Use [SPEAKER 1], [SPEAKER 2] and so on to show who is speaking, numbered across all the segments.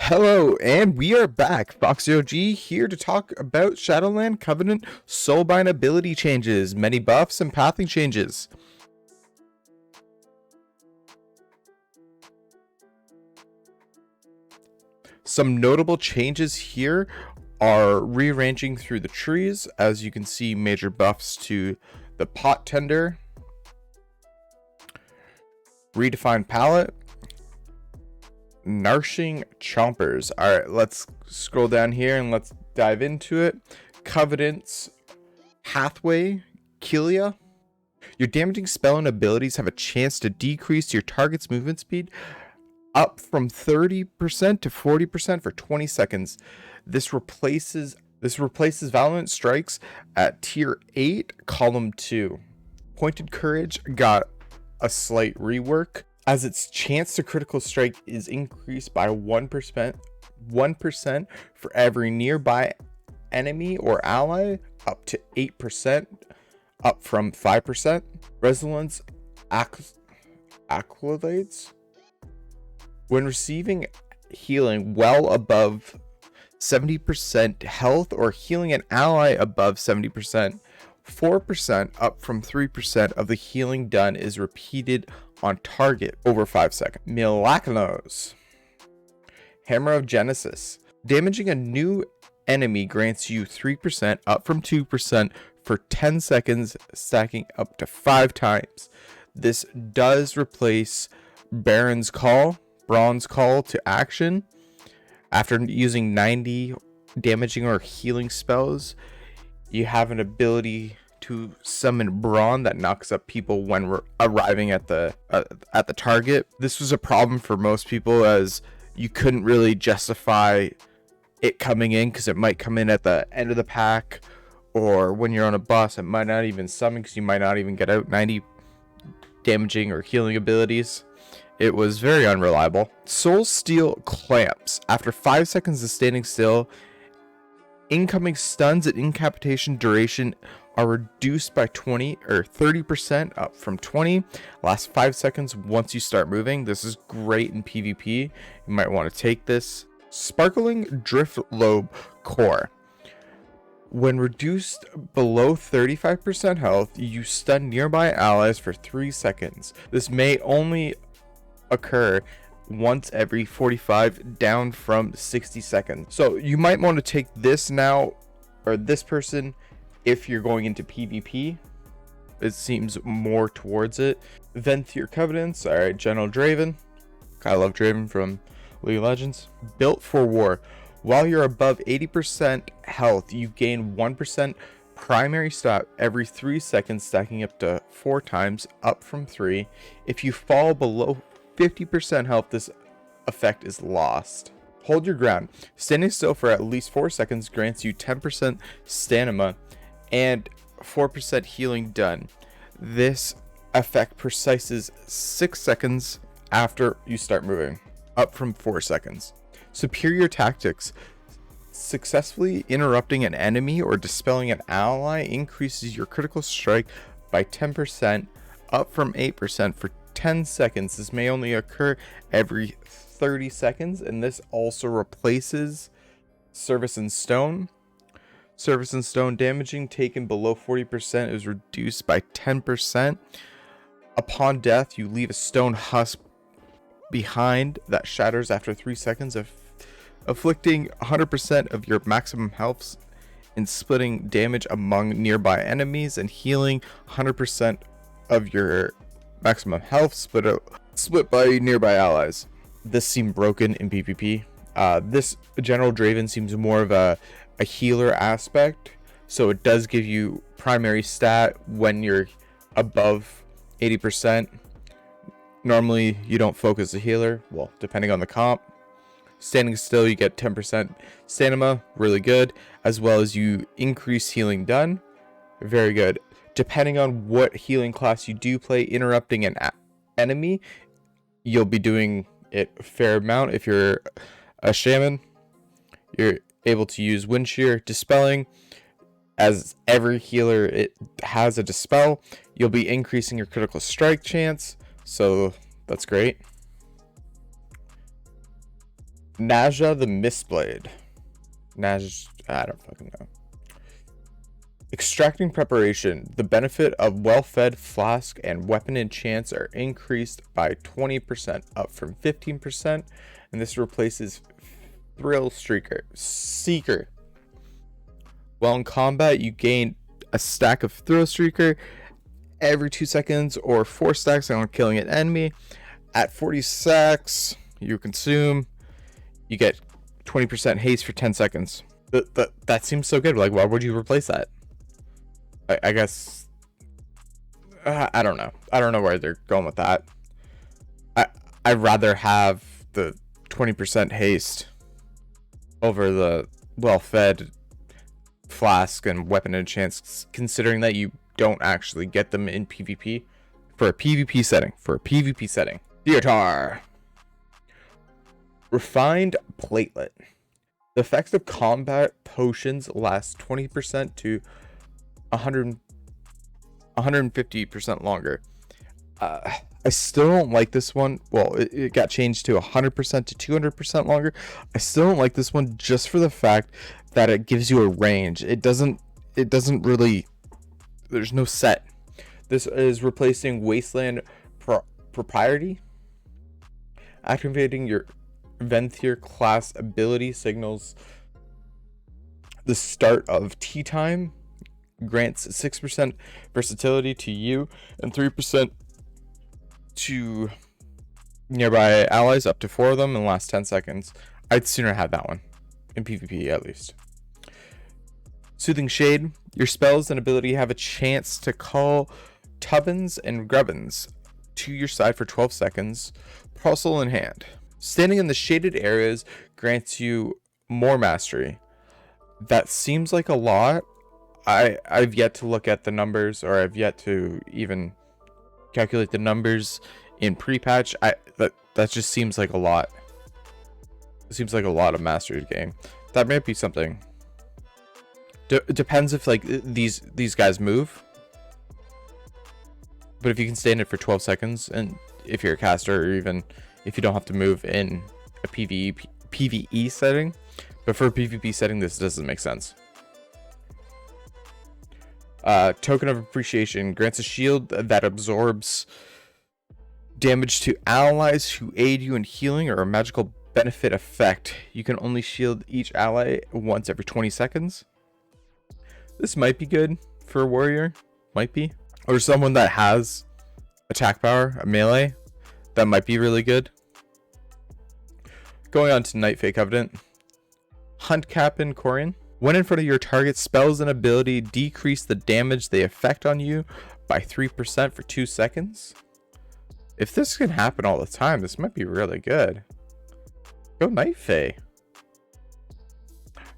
[SPEAKER 1] Hello, and we are back. Foxy OG here to talk about Shadowland Covenant Soulbind ability changes, many buffs, and pathing changes. Some notable changes here are rearranging through the trees. As you can see, major buffs to the pot tender, redefined palette, nourishing chompers. All right, let's scroll down here and let's dive into it. Covenant's pathway, Kilia. Your damaging spell and abilities have a chance to decrease your target's movement speed up from 30% to 40% for 20 seconds. This replaces Valorant Strikes at tier 8, column 2. Pointed Courage got a slight rework, as its chance to critical strike is increased by 1% for every nearby enemy or ally, up to 8%, up from 5%. Resilience accolades. When receiving healing well above 70% health or healing an ally above 70%, 4% up from 3% of the healing done is repeated on target over 5 seconds. Miraculous. Hammer of Genesis. Damaging a new enemy grants you 3% up from 2% for 10 seconds, stacking up to 5 times. This does replace Baron's Call, Bronze Call to action. After using 90 damaging or healing spells, you have an ability to summon Brawn that knocks up people when we're arriving at the target. This was a problem for most people, as you couldn't really justify it coming in because it might come in at the end of the pack, or when you're on a bus, it might not even summon because you might not even get out 90 damaging or healing abilities. It was very unreliable. Soul Steel Clamps. After 5 seconds of standing still, incoming stuns and incapacitation duration are reduced by 20 or 30%, up from 20. Last 5 seconds once you start moving. This is great in PvP. You might want to take this. Sparkling Drift Lobe Core. When reduced below 35% health, you stun nearby allies for 3 seconds. This may only occur once every 45, down from 60 seconds. So you might want to take this now, or this person, if you're going into PvP. It seems more towards it. Venthyr Covenants. All right, General Draven. I love Draven from League of Legends. Built for War. While you're above 80% health, you gain 1% primary stat every 3 seconds, stacking up to 4 times, up from 3. If you fall below 50% health, this effect is lost. Hold your ground. Standing still for at least 4 seconds grants you 10% stamina and 4% healing done. This effect precises 6 seconds after you start moving, up from 4 seconds. Superior Tactics. Successfully interrupting an enemy or dispelling an ally increases your critical strike by 10%, up from 8% for 10 seconds. This may only occur every 30 seconds, and this also replaces Service and Stone. Service and Stone damaging taken below 40% is reduced by 10%. Upon death, you leave a stone husk behind that shatters after 3 seconds, afflicting 100% of your maximum health and splitting damage among nearby enemies, and healing 100% of your maximum health split by nearby allies. This seemed broken in PvP. This General Draven seems more of a healer aspect, so it does give you primary stat when you're above 80%. Normally you don't focus a healer, well, depending on the comp. Standing still, you get 10% stamina, really good, as well as you increase healing done, very good. Depending on what healing class you do play, interrupting an enemy, you'll be doing it a fair amount. If you're a shaman, you're able to use Wind Shear. Dispelling, as every healer it has a dispel, you'll be increasing your critical strike chance, so that's great. Naja the Mistblade. I don't fucking know. Extracting preparation. The benefit of well-fed flask and weapon enchants are increased by 20%, up from 15%, and this replaces Thrill Seeker. While in combat, you gain a stack of Thrill Seeker every 2 seconds, or 4 stacks on killing an enemy. At 40 stacks, you consume. You get 20% haste for 10 seconds. That seems so good. Like, why would you replace that? I guess I don't know. I don't know where they're going with that. I'd rather have the 20% haste over the well-fed flask and weapon enchants, considering that you don't actually get them in PvP for a PvP setting. Theatar. Refined Platelet. The effects of combat potions last 20% to 150% longer. I still don't like this one. Well, it got changed to 100% to 200% longer. I still don't like this one just for the fact that it gives you a range. It doesn't really, there's no set. This is replacing Wasteland Propriety. Activating your Venthyr class ability signals the start of tea time. Grants 6% versatility to you and 3% to nearby allies, up to 4 of them in the last 10 seconds. I'd sooner have that one in PvP at least. Soothing Shade. Your spells and ability have a chance to call Tubbins and Grubbins to your side for 12 seconds, parcel in hand. Standing in the shaded areas grants you more mastery. That seems like a lot. I've yet to look at the numbers, or I've yet to even calculate the numbers in pre-patch. That just seems like a lot. It seems like a lot of mastery to gain. That might be something. Depends if like these guys move. But if you can stay in it for 12 seconds, and if you're a caster, or even if you don't have to move in a PvE setting, but for a PvP setting, this doesn't make sense. Token of Appreciation grants a shield that absorbs damage to allies who aid you in healing, or a magical benefit effect. You can only shield each ally once every 20 seconds. This might be good for a warrior, might be, or someone that has attack power, a melee. That might be really good. Going on to Night Fae Covenant. Hunt Captain Corian. When in front of your target, spells and ability decrease the damage they affect on you by 3% for 2 seconds. If this can happen all the time, this might be really good. Go Night Fae.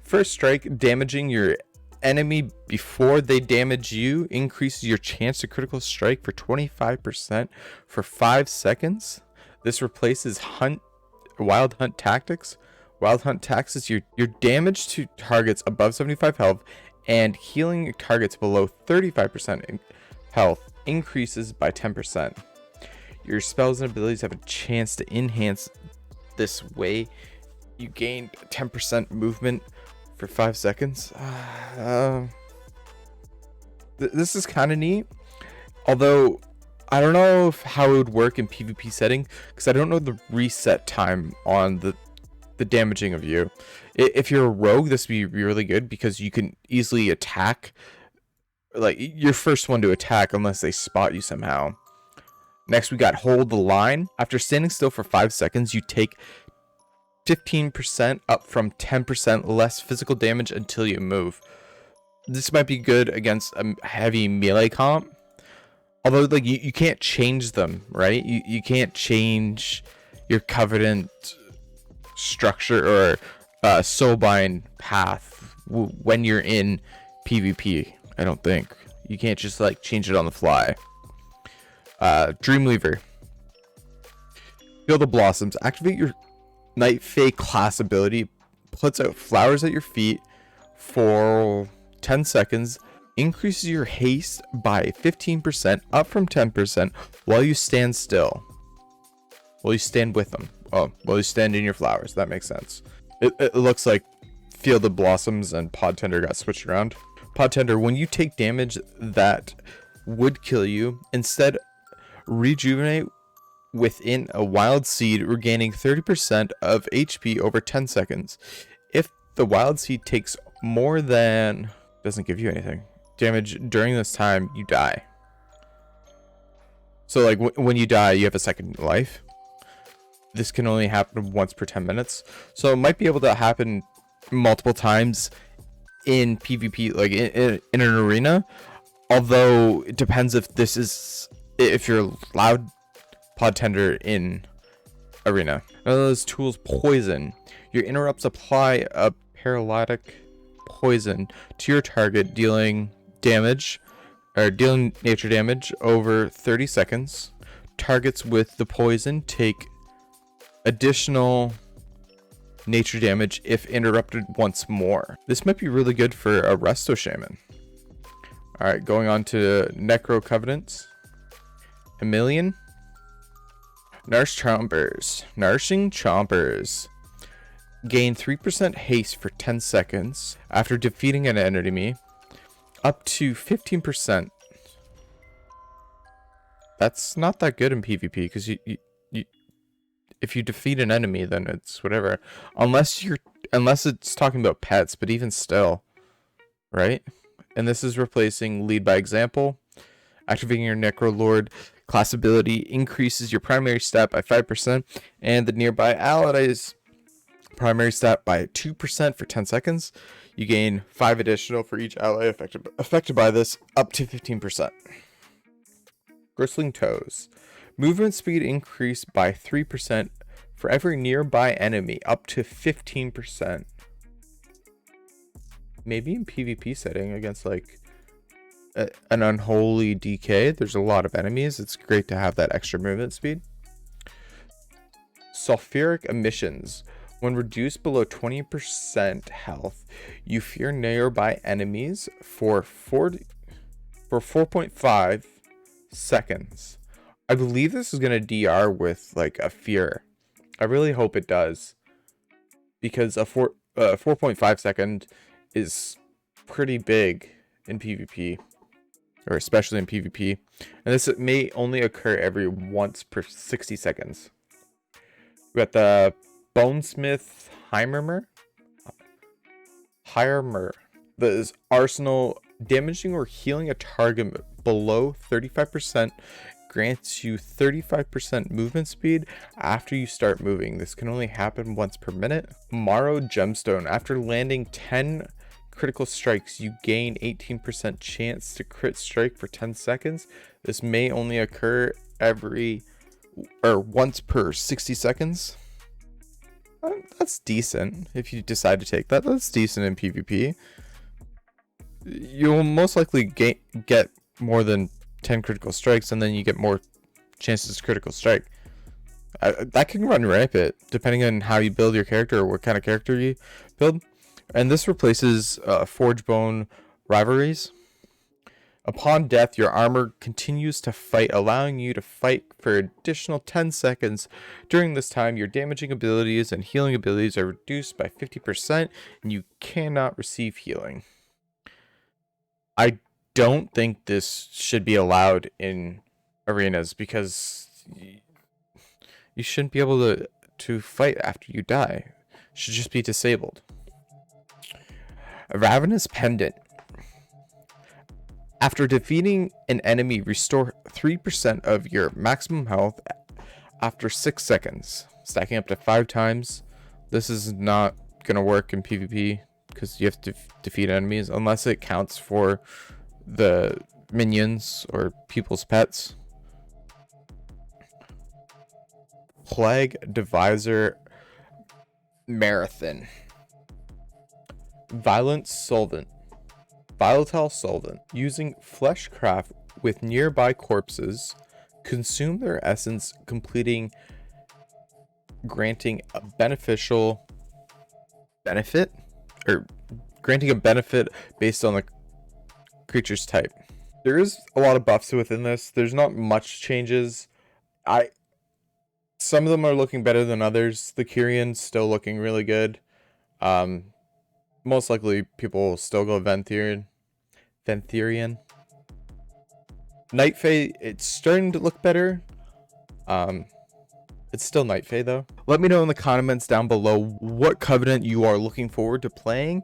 [SPEAKER 1] First strike, damaging your enemy before they damage you increases your chance to critical strike for 25% for 5 seconds. This replaces Wild Hunt Tactics. Wild Hunt Tactics, your damage to targets above 75 health and healing targets below 35% in health increases by 10%. Your spells and abilities have a chance to enhance this way. You gain 10% movement for 5 seconds. This is kind of neat, although I don't know how it would work in PvP setting, because I don't know the reset time on the damaging of you. If you're a rogue, this would be really good, because you can easily attack, like you're first one to attack unless they spot you somehow. Next, we got Hold the Line. After standing still for 5 seconds, you take 15% up from 10% less physical damage until you move. This might be good against a heavy melee comp. Although, like, you can't change them, right? You can't change your Covenant structure or Soulbind path when you're in PvP, I don't think. You can't just, like, change it on the fly. Dreamweaver. Feel the Blossoms. Activate your Night Fae class ability. Puts out flowers at your feet for 10 seconds. Increases your haste by 15%, up from 10%, while you stand still. While you stand with them. Oh, well, you stand in your flowers. That makes sense. It looks like Field of Blossoms and Pod Tender got switched around. Pod Tender, when you take damage that would kill you, instead rejuvenate within a wild seed, regaining 30% of HP over 10 seconds. If the wild seed takes more than, doesn't give you anything, damage during this time, you die. So like when you die, you have a second life. This can only happen once per 10 minutes. So it might be able to happen multiple times in PvP, like in an arena. Although it depends if you're allowed Pod Tender in arena. Another of those tools, poison. Your interrupts apply a paralytic poison to your target, dealing nature damage over 30 seconds. Targets with the poison take additional nature damage if interrupted once more. This might be really good for a Resto Shaman. Alright, going on to Necro Covenants. Emilion. Nourishing Chompers. Gain 3% haste for 10 seconds after defeating an enemy. Up to 15%. That's not that good in PvP, because if you defeat an enemy, then it's whatever. Unless it's talking about pets, but even still, right? And this is replacing Lead by Example. Activating your Necro Lord class ability increases your primary stat by 5%, and the nearby allies primary stat by 2% for 10 seconds. You gain 5 additional for each ally affected by this, up to 15%. Bristling Toes. Movement speed increased by 3% for every nearby enemy, up to 15%. Maybe in PvP setting against like an unholy DK, there's a lot of enemies. It's great to have that extra movement speed. Sulfuric Emissions. When reduced below 20% health, you fear nearby enemies for 4.5 seconds. I believe this is going to DR with like a fear. I really hope it does, because a 4.5 second is pretty big in PvP, or especially in PvP. And this may only occur every once per 60 seconds. We got the Bonesmith Heimer. The arsenal, damaging or healing a target below 35% grants you 35% movement speed after you start moving. This can only happen once per minute. Morrow Gemstone. After landing 10 critical strikes, you gain 18% chance to crit strike for 10 seconds. This may only occur once per 60 seconds. That's decent if you decide to take that. That's decent in PvP. You'll most likely get more than 10 critical strikes, and then you get more chances to critical strike. That can run rampant depending on how you build your character or what kind of character you build. And this replaces Forge Bone Rivalries. Upon death, your armor continues to fight, allowing you to fight for additional 10 seconds. During this time, your damaging abilities and healing abilities are reduced by 50%, and you cannot receive healing. I don't think this should be allowed in arenas, because you shouldn't be able to fight after you die. It should just be disabled. A Ravenous Pendant. After defeating an enemy, restore 3% of your maximum health after 6 seconds, stacking up to 5 times. This is not going to work in PvP because you have to defeat enemies, unless it counts for the minions or people's pets. Plague Divisor Marathon. Volatile solvent. Using fleshcraft with nearby corpses, consume their essence, granting a benefit based on the creature's type. There is a lot of buffs within this. There's not much changes. Some of them are looking better than others. The Kyrian's still looking really good. Most likely people will still go Ventherian. Night Fae, it's starting to look better. It's still Night Fae though. Let me know in the comments down below what Covenant you are looking forward to playing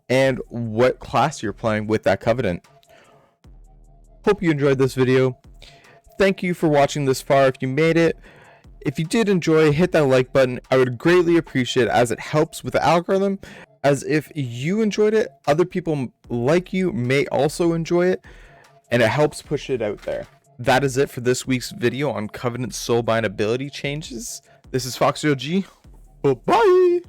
[SPEAKER 1] and what class you're playing with that Covenant. Hope you enjoyed this video. Thank you for watching this far if you made it. If you did enjoy, hit that like button. I would greatly appreciate it as it helps with the algorithm. As if you enjoyed it, other people like you may also enjoy it, and it helps push it out there. That is it for this week's video on Covenant Soulbind ability changes. This is Foxy OG. Bye-bye!